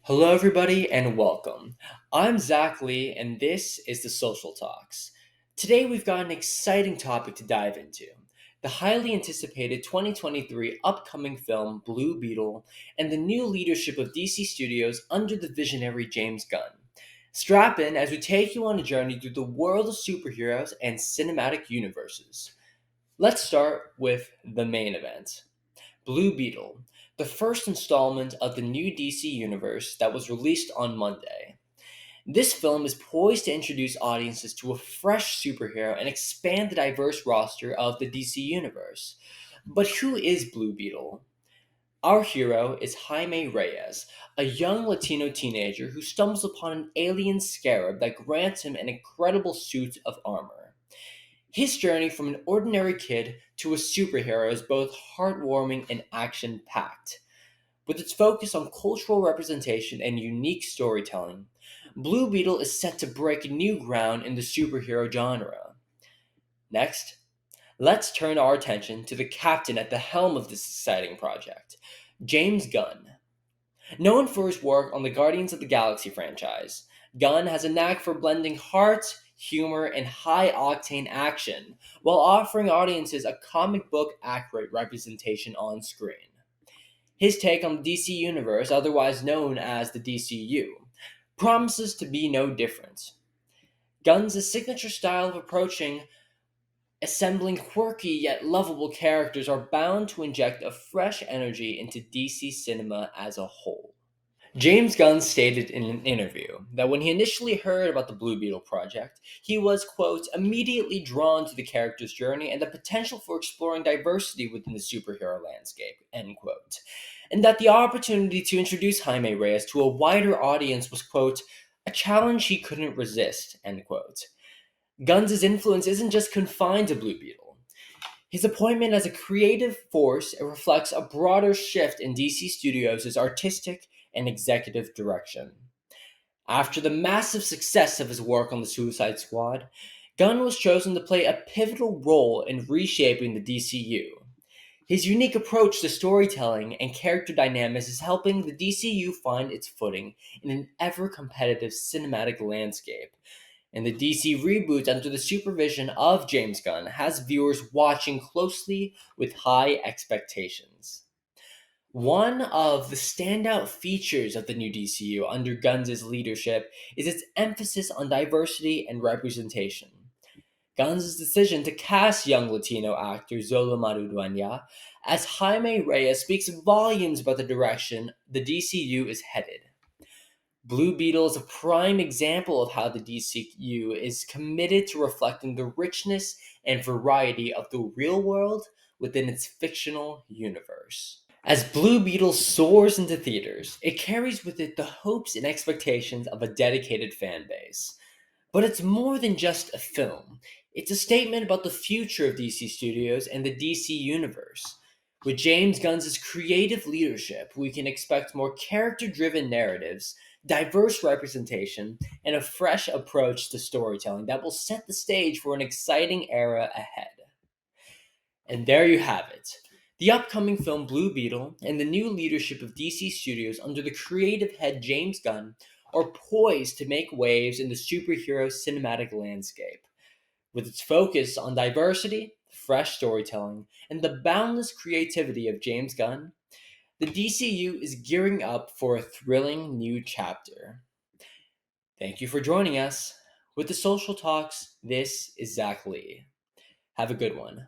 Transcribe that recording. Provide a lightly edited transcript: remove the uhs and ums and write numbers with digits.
Hello, everybody, and welcome. I'm Zach Lee, and this is the Social Talks. Today, we've got an exciting topic to dive into the highly anticipated 2023 upcoming film Blue Beetle and the new leadership of DC Studios under the visionary James Gunn. Strap in as we take you on a journey through the world of superheroes and cinematic universes. Let's start with the main event. Blue Beetle, the first installment of the new DC universe that was released on Monday. This film is poised to introduce audiences to a fresh superhero and expand the diverse roster of the DC universe. But who is Blue Beetle? Our hero is Jaime Reyes, a young Latino teenager who stumbles upon an alien scarab that grants him an incredible suit of armor. His journey from an ordinary kid to a superhero is both heartwarming and action packed. With its focus on cultural representation and unique storytelling, Blue Beetle is set to break new ground in the superhero genre. Next, let's turn our attention to the captain at the helm of this exciting project, James Gunn. Known for his work on the Guardians of the Galaxy franchise, Gunn has a knack for blending heart, humor, and high octane action while offering audiences a comic book accurate representation on screen. His take on the DC Universe, otherwise known as the DCU, promises to be no different. Gunn's signature style of approaching assembling quirky yet lovable characters are bound to inject a fresh energy into DC cinema as a whole. James Gunn stated in an interview that when he initially heard about the Blue Beetle project, he was, quote, immediately drawn to the character's journey and the potential for exploring diversity within the superhero landscape, end quote. And that the opportunity to introduce Jaime Reyes to a wider audience was, quote, a challenge he couldn't resist, end quote. Gunn's influence isn't just confined to Blue Beetle. His appointment as a creative force reflects a broader shift in DC Studios' artistic and executive direction. After the massive success of his work on the Suicide Squad, Gunn was chosen to play a pivotal role in reshaping the DCU. His unique approach to storytelling and character dynamics is helping the DCU find its footing in an ever competitive cinematic landscape, and the DC reboot under the supervision of James Gunn has viewers watching closely with high expectations. One of the standout features of the new DCU under Gunn's leadership is its emphasis on diversity and representation. Gunn's decision to cast young Latino actor Zola Maruduanya as Jaime Reyes speaks volumes about the direction the DCU is headed. Blue Beetle is a prime example of how the DCU is committed to reflecting the richness and variety of the real world within its fictional universe. As Blue Beetle soars into theaters, it carries with it the hopes and expectations of a dedicated fan base. But it's more than just a film. It's a statement about the future of DC Studios and the DC Universe. With James Gunn's creative leadership, we can expect more character driven narratives, diverse representation, and a fresh approach to storytelling that will set the stage for an exciting era ahead. And there you have it. The upcoming film Blue Beetle and the new leadership of DC Studios under the creative head James Gunn are poised to make waves in the superhero cinematic landscape. With its focus on diversity, fresh storytelling, and the boundless creativity of James Gunn, the DCU is gearing up for a thrilling new chapter. Thank you for joining us. With the Social Talks, this is Zach Lee. Have a good one.